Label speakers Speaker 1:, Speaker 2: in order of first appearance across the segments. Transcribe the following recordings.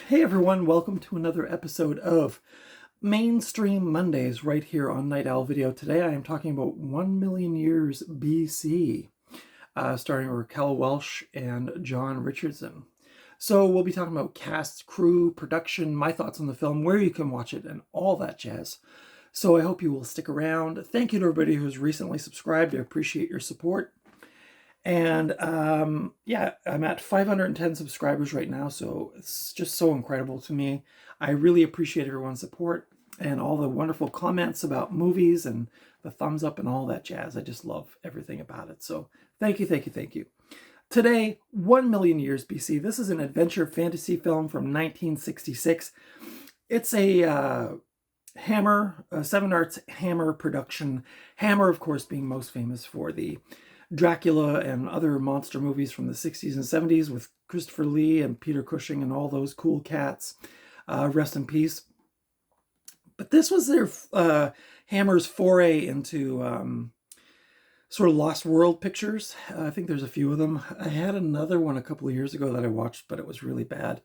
Speaker 1: Hey everyone, welcome to another episode of Mainstream Mondays right here on Night Owl Video. Today I am talking about 1 million years BC, starring Raquel Welch and John Richardson. So we'll be talking about cast, crew, production, my thoughts on the film, where you can watch it, and all that jazz. So I hope you will stick around. Thank you to everybody who's recently subscribed. I appreciate your support. And yeah, I'm at 510 subscribers right now, so it's just so incredible to me. I really appreciate everyone's support and all the wonderful comments about movies and the thumbs up and all that jazz. I just love everything about it. So thank you, thank you, thank you. Today, 1 million years BC. This is an adventure fantasy film from 1966. It's a Hammer, Seven Arts Hammer production. Hammer, of course, being most famous for the Dracula and other monster movies from the 60s and 70s with Christopher Lee and Peter Cushing and all those cool cats. Rest in peace. But this was their Hammer's foray into sort of Lost World pictures. I think there's a few of them. I had another one a couple of years ago that I watched, but it was really bad.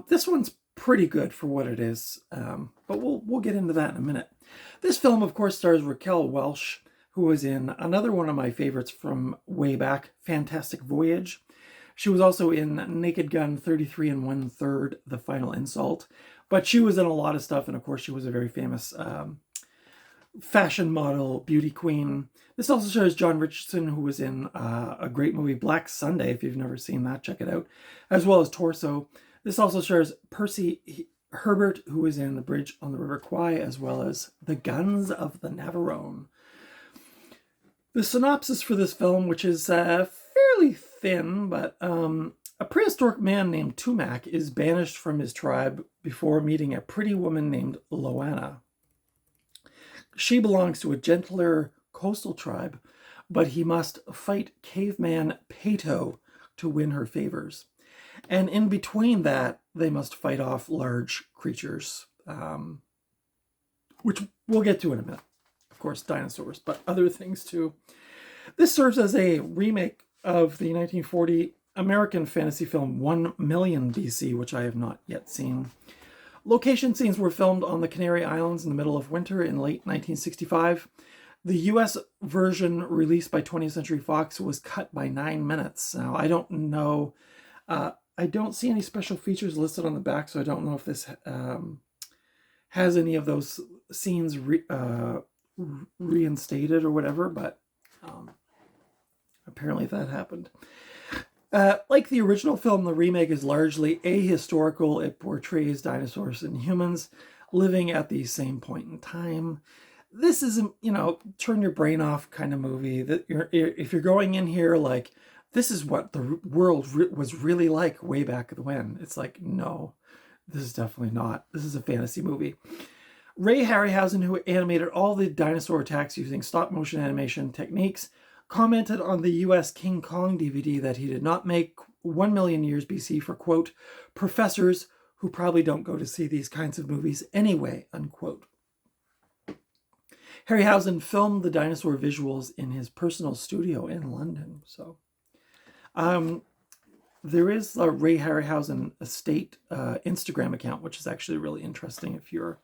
Speaker 1: This one's pretty good for what it is, but we'll get into that in a minute. This film, of course, stars Raquel Welch, who was in another one of my favorites from way back, Fantastic Voyage. She was also in Naked Gun 33 1/3, The Final Insult. But she was in a lot of stuff, and of course she was a very famous fashion model, beauty queen. This also shows John Richardson, who was in a great movie, Black Sunday. If you've never seen that, check it out. As well as Torso. This also shows Percy Herbert, who was in The Bridge on the River Kwai, as well as The Guns of the Navarone. The synopsis for this film, which is fairly thin, but a prehistoric man named Tumac is banished from his tribe before meeting a pretty woman named Loana. She belongs to a gentler coastal tribe, but he must fight caveman Pato to win her favors. And in between that, they must fight off large creatures, which we'll get to in a minute. Of course, dinosaurs, but other things too. This serves as a remake of the 1940 American fantasy film 1 Million BC, which I have not yet seen. Location scenes were filmed on the Canary Islands in the middle of winter in late 1965. The US version released by 20th Century Fox was cut by 9 minutes. Now, I don't know, I don't see any special features listed on the back, so I don't know if this has any of those scenes reinstated or whatever, but apparently that happened. Like the original film, the remake is largely ahistorical. It portrays dinosaurs and humans living at the same point in time. This is, turn your brain off kind of movie. That if you're going in here like, this is what the world was really like way back when. It's like, no, this is definitely not. This is a fantasy movie. Ray Harryhausen, who animated all the dinosaur attacks using stop-motion animation techniques, commented on the US King Kong DVD that he did not make 1 million years BC for, quote, professors who probably don't go to see these kinds of movies anyway, unquote. Harryhausen filmed the dinosaur visuals in his personal studio in London. So there is a Ray Harryhausen estate Instagram account, which is actually really interesting if you're,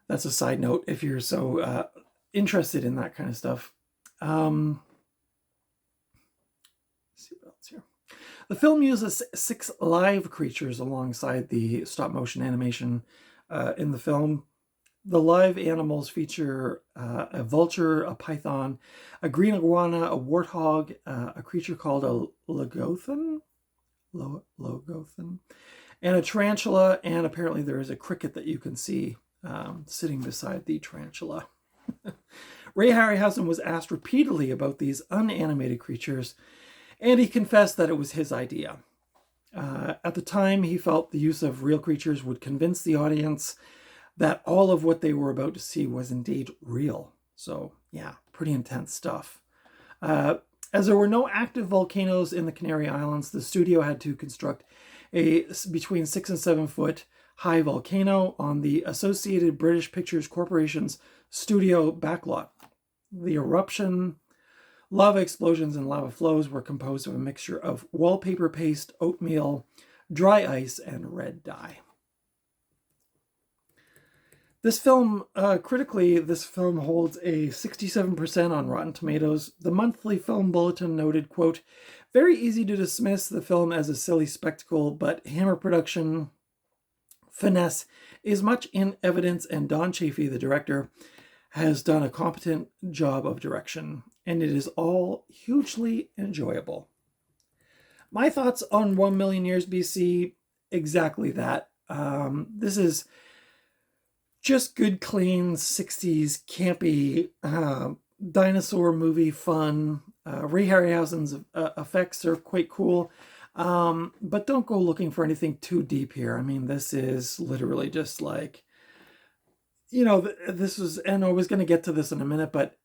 Speaker 1: that's a side note, if you're so interested in that kind of stuff. Let's see what else here. The film uses 6 live creatures alongside the stop-motion animation in the film. The live animals feature a vulture, a python, a green iguana, a warthog, a creature called a logothan, and a tarantula, and apparently there is a cricket that you can see sitting beside the tarantula. Ray Harryhausen was asked repeatedly about these unanimated creatures, and he confessed that it was his idea. At the time, he felt the use of real creatures would convince the audience that all of what they were about to see was indeed real. So, yeah, pretty intense stuff. As there were no active volcanoes in the Canary Islands, the studio had to construct a between 6 and 7 foot high volcano on the Associated British Pictures Corporation's studio backlot. The eruption, lava explosions, and lava flows were composed of a mixture of wallpaper paste, oatmeal, Dry Ice, and Red Dye. This film, critically, this film holds a 67% on Rotten Tomatoes. The Monthly Film Bulletin noted, quote, "Very easy to dismiss the film as a silly spectacle, but Hammer production finesse is much in evidence, and Don Chaffey, the director, has done a competent job of direction, and it is all hugely enjoyable." My thoughts on 1 Million Years BC, exactly that. This is just good, clean 60s campy dinosaur movie fun. Ray Harryhausen's effects are quite cool, but don't go looking for anything too deep here. I mean, this is literally just like, this was, and I was going to get to this in a minute, but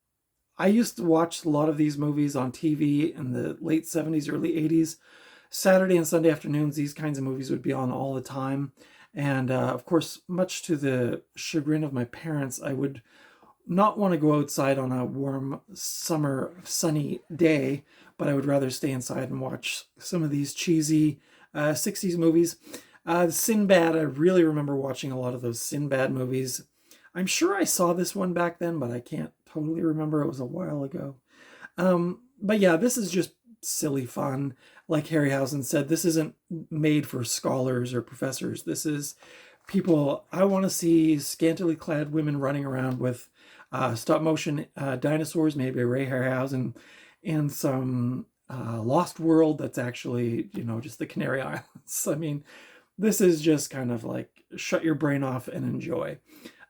Speaker 1: I used to watch a lot of these movies on TV in the late 70s, early 80s. Saturday and Sunday afternoons, these kinds of movies would be on all the time. And of course, much to the chagrin of my parents, I would not want to go outside on a warm summer sunny day, but I would rather stay inside and watch some of these cheesy 60s movies. Sinbad, I really remember watching a lot of those Sinbad movies. I'm sure I saw this one back then, but I can't totally remember. It was a while ago. But yeah, this is just silly fun. Like Harryhausen said, this isn't made for scholars or professors. This is people. I want to see scantily clad women running around with stop motion dinosaurs, maybe a Ray Harryhausen, and some Lost World that's actually, just the Canary Islands. I mean, this is just kind of like shut your brain off and enjoy.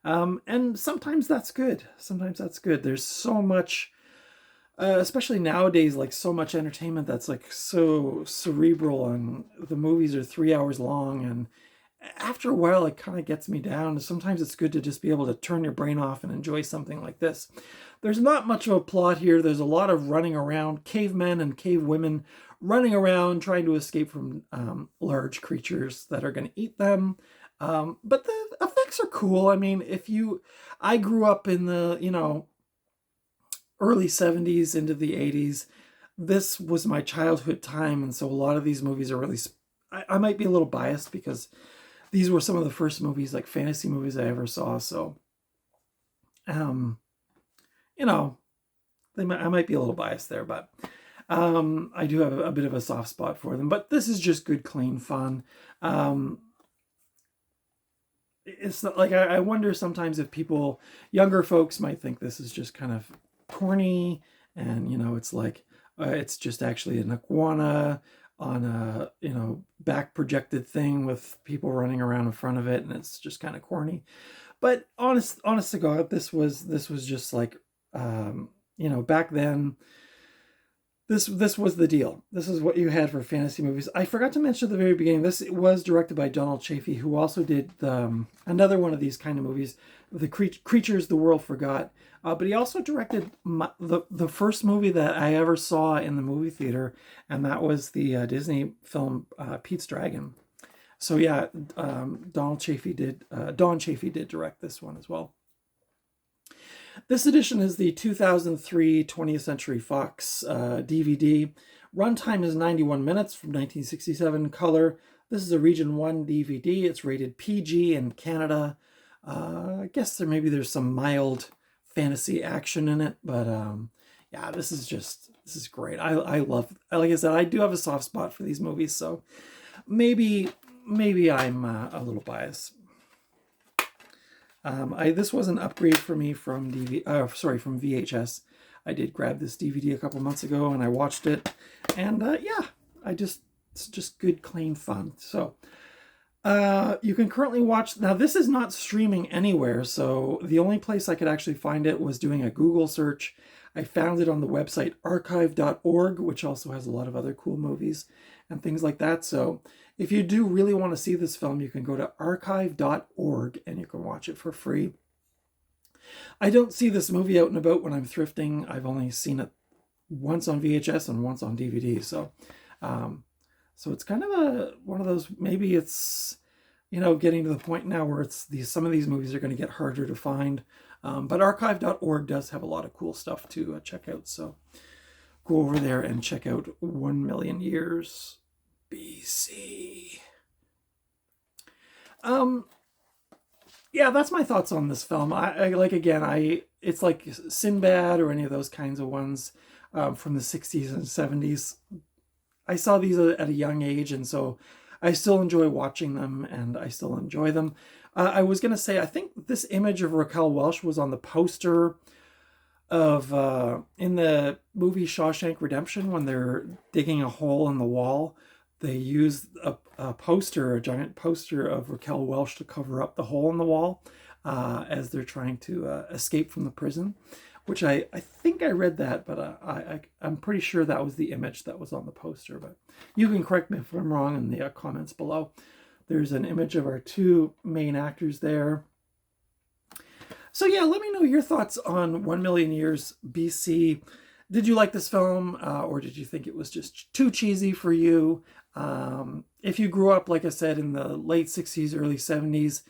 Speaker 1: And sometimes that's good. Sometimes that's good. There's so much, especially nowadays, like so much entertainment that's like so cerebral, and the movies are 3 hours long, and after a while it kind of gets me down. Sometimes it's good to just be able to turn your brain off and enjoy something like this. There's not much of a plot here. There's a lot of running around, cavemen and cave women running around trying to escape from large creatures that are going to eat them. But the effects are cool. I mean, I grew up in the, early 70s into the 80s. This was my childhood time, and so a lot of these movies are really, I might be a little biased because these were some of the first movies, like fantasy movies, I ever saw. So, I might be a little biased there, but I do have a bit of a soft spot for them. But this is just good, clean fun. It's not like, I wonder sometimes if younger folks might think this is just kind of corny, and it's like it's just actually an iguana on a back projected thing with people running around in front of it, and it's just kind of corny. But honest to God, this was just like back then, this was the deal. This is what you had for fantasy movies. I forgot to mention at the very beginning, this was directed by Donald Chaffey, who also did another one of these kind of movies, The Creatures the World Forgot. But he also directed the first movie that I ever saw in the movie theater, and that was the Disney film Pete's Dragon. So yeah, Don Chaffey did direct this one as well. This edition is the 2003 20th Century Fox DVD. Runtime is 91 minutes from 1967. Color. This is a Region 1 DVD. It's rated PG in Canada. I guess there's some mild fantasy action in it, but yeah, this is great. I love, like I said, I do have a soft spot for these movies, so maybe I'm a little biased. This was an upgrade for me from from VHS. I did grab this DVD a couple months ago, and I watched it, and yeah, it's just good, clean fun. So you can currently watch, now this is not streaming anywhere, so the only place I could actually find it was doing a Google search. I found it on the website archive.org, which also has a lot of other cool movies and things like that. So if you do really want to see this film, you can go to archive.org and you can watch it for free. I don't see this movie out and about when I'm thrifting. I've only seen it once on VHS and once on DVD. So so it's kind of one of those, maybe it's, getting to the point now where some of these movies are going to get harder to find. But archive.org does have a lot of cool stuff to check out. So go over there and check out 1 Million Years BC. Um, yeah, that's my thoughts on this film. I like, again, it's like Sinbad or any of those kinds of ones from the 60s and 70s. I saw these at a young age, and so I still enjoy watching them, and I still enjoy them. I was going to say, I think this image of Raquel Welch was on the poster of in the movie Shawshank Redemption when they're digging a hole in the wall. They use a poster, a giant poster of Raquel Welch to cover up the hole in the wall as they're trying to escape from the prison, which I think I read that, but I'm pretty sure that was the image that was on the poster. But you can correct me if I'm wrong in the comments below. There's an image of our two main actors there. So yeah, let me know your thoughts on 1 Million Years BC. Did you like this film, or did you think it was just too cheesy for you? If you grew up, like I said, in the late 60s, early 70s,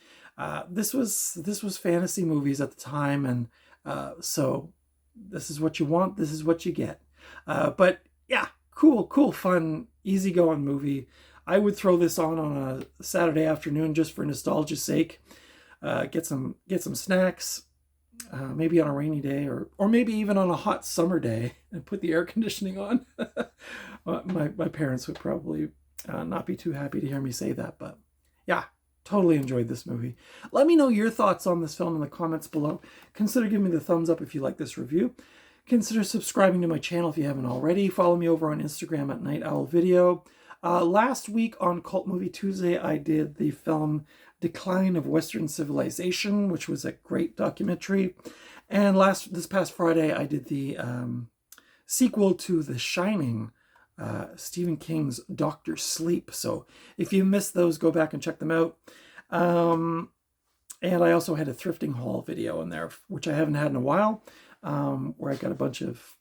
Speaker 1: this was fantasy movies at the time, and so this is what you want, this is what you get. But yeah, cool, fun, easygoing movie. I would throw this on a Saturday afternoon just for nostalgia's sake. Get some snacks, maybe on a rainy day, or maybe even on a hot summer day, and put the air conditioning on. My parents would probably not be too happy to hear me say that, but yeah, totally enjoyed this movie. Let me know your thoughts on this film in the comments below. Consider giving me the thumbs up if you like this review. Consider subscribing to my channel if you haven't already. Follow me over on Instagram at Night Owl Video. Last week on Cult Movie Tuesday, I did the film Decline of Western Civilization, which was a great documentary. And this past Friday, I did the sequel to The Shining, Stephen King's Dr. Sleep. So if you missed those, go back and check them out. And I also had a thrifting haul video in there, which I haven't had in a while, where I got a bunch of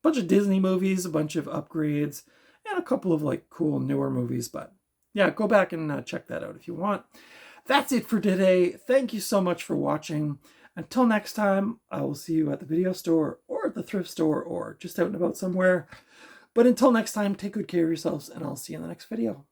Speaker 1: Disney movies, a bunch of upgrades, and a couple of like cool newer movies. But yeah, go back and check that out if you want. That's it for today. Thank you so much for watching. Until next time, I will see you at the video store or at the thrift store or just out and about somewhere. But until next time, take good care of yourselves, and I'll see you in the next video.